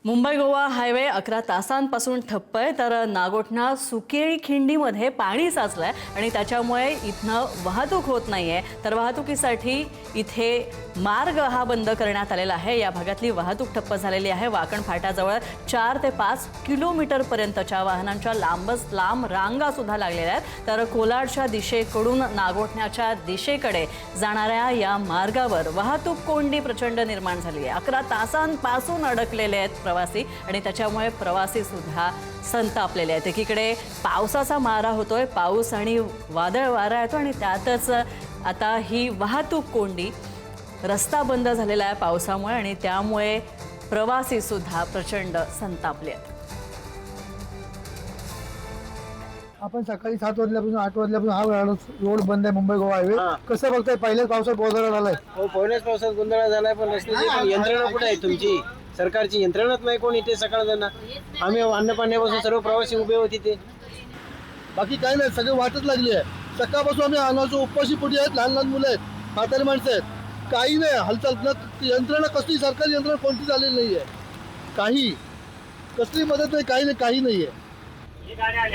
Mumbai Goa highway 11 तासांपासून ठप्प आहे, तर नागोठणा सुकेळी खिंडीमध्ये पाणी साचलंय आणि त्याच्यामुळे इथनं वाहतूक होत नाहीये। तर वाहतुकीसाठी इथे मार्ग हा बंद करण्यात आलेला आहे। या भागातली वाहतूक ठप्प झालेली आहे। वाकण फाट्याजवळ 4 ते 5 किलोमीटर पर्यंतच्या वाहनांच्या लांब रांगा सुद्धा लागलेल्या आहेत। तर कोलाडच्या दिशेकडून नागोठण्याच्या दिशेकडे जाणाऱ्या या मार्गावर वाहतूक कोंडी प्रचंड निर्माण झाली आहे। 11 तासांपासून अडकलेले आहेत प्रवासी आणि त्याच्यामुळे प्रवासी सुद्धा संतापलेले आहेत। एकीकडे पावसाचा मारा होतोय, पाऊस आणि वादळ वारा येतो आणि त्यातच आता ही वाहतूक कोंडी, रस्ता बंद झालेला आहे पावसामुळे आणि त्यामुळे प्रवासी सुद्धा प्रचंड संतापले आहेत। आपण सकाळी 7 वाजल्यापासून 8 वाजल्यापासून हा रोड बंद आहे मुंबई गोवा हायवे। कसं बघताय? पहिल्याच पावसात गोंधळ झालाय। हो, पहिल्याच पावसात गोंधळ झालाय, पण रस्त्याची यंत्रणा कुठे आहे तुमची? सरकारची यंत्रणाच नाही कोण इथे सकाळ जाणार। आम्ही अन्नपाण्यापासून सर्व प्रवासी उभे होते तिथे, बाकी काही नाही, सगळे वाटच लागली आहे। सकाळपासून आम्ही आलो, उपाशी पोटी आहेत, लहान मुलं आहेत, म्हातारी माणसं आहेत, काही नाही हालचाल ना। यंत्रणा कसली, सरकारी यंत्रणा कोणती झालेली नाहीये, काही कसली मदत नाही, काही नाहीये।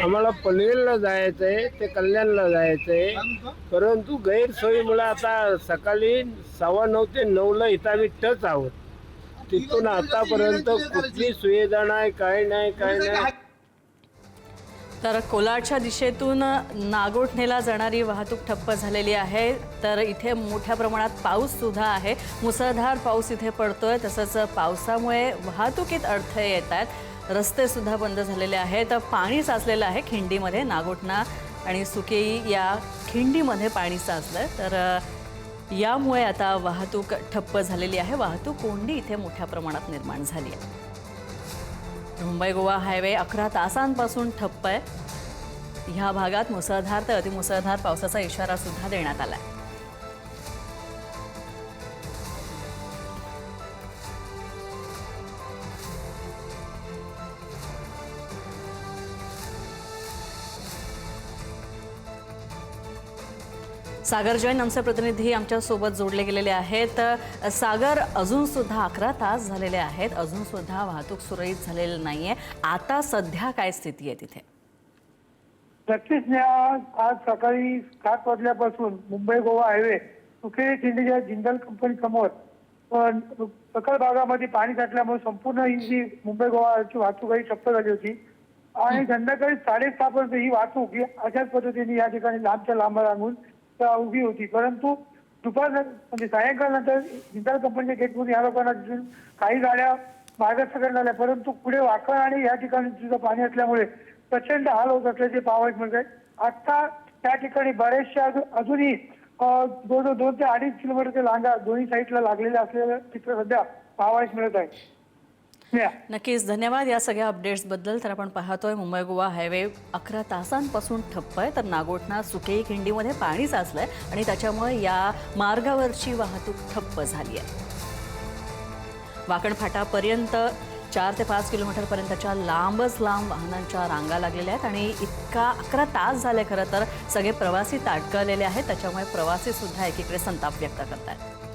आम्हाला पनवेलला जायचंय ते कल्याणला जायचंय, परंतु गैरसोयीमुळे आता सकाळी 9:15 ते 9ला इथं आम्ही टच आहोत। तिथून आतापर्यंत कुठली सुविधा नाही, काय नाही। तर कोलाडच्या दिशेतून नागोठणेला जाणारी वाहतूक ठप्प झालेली आहे। तर इथे मोठ्या प्रमाणात पाऊस सुद्धा आहे, मुसळधार पाऊस इथे पडतोय। तसंच पावसामुळे वाहतुकीत अडथळे येत आहेत, रस्ते सुद्धा बंद झालेले आहेत, पाणी साचलेलं आहे खिंडीमध्ये। नागोठणा आणि सुकेई या खिंडीमध्ये पाणी साचलंय, तर यामुळे आता वाहतूक ठप्प झालेली आहे। वाहतूक कोंडी इथे मोठ्या प्रमाणात निर्माण झाली आहे। मुंबई गोवा हायवे 11 तासांपासून ठप्प आहे। ह्या भागात मुसळधार ते अतिमुसळधार पावसाचा इशारा सुद्धा देण्यात आला आहे। सागर जैन आमचे प्रतिनिधी आमच्या सोबत जोडले गेलेले आहेत। सागर, अजून सुद्धा 11 तास झालेले आहेत, अजून सुद्धा वाहतूक सुरळीत झालेली नाहीये। आता सध्या काय स्थिती आहे तिथे? नक्कीच आज सकाळी 7 वाजल्यापासून मुंबई गोवा हायवे सुकेळी खिंडीच्या जिंदल कंपनी समोर सखल भागामध्ये पाणी साठल्यामुळे संपूर्ण ही जी मुंबई गोवाची वाहतूक ही ठप्प झाली होती आणि संध्याकाळी 6:30 पर्यंत ही वाहतूक अशाच पद्धतीने या ठिकाणी लांबच्या लांब लागून उभी होती। परंतु दुपार म्हणजे सायंकाळनंतर जिंदल कंपनीच्या गेटमधून या लोकांना काही गाड्या मार्गस्थ करण्यात आल्या, परंतु पुढे वाकण आणि या ठिकाणी सुद्धा पाणी असल्यामुळे प्रचंड हाल होत असल्याचे पाहावयास मिळत आहे। आता त्या ठिकाणी बरेचशा अजूनही 2 ते 2.5 किलोमीटरच्या लांगा दोन्ही साईडला लागलेल्या असलेलं चित्र सध्या पाहावयास मिळत आहे। नक्कीच धन्यवाद या सगळ्या अपडेट्सबद्दल। तर आपण पाहतोय मुंबई गोवा हायवे 11 तासांपासून ठप्प आहे, तर नागोठणा सुकेई खिंडीमध्ये पाणी साचलंय आणि त्याच्यामुळे या मार्गावरची वाहतूक ठप्प झाली आहे। वाकण फाटापर्यंत 4 ते 5 किलोमीटरपर्यंतच्या लांबच लांब वाहनांच्या रांगा लागलेल्या आहेत आणि इतका 11 तास झाले खरं तर सगळे प्रवासी ताटकळलेले आहेत, त्याच्यामुळे प्रवासी सुद्धा एकीकडे संताप व्यक्त करतात।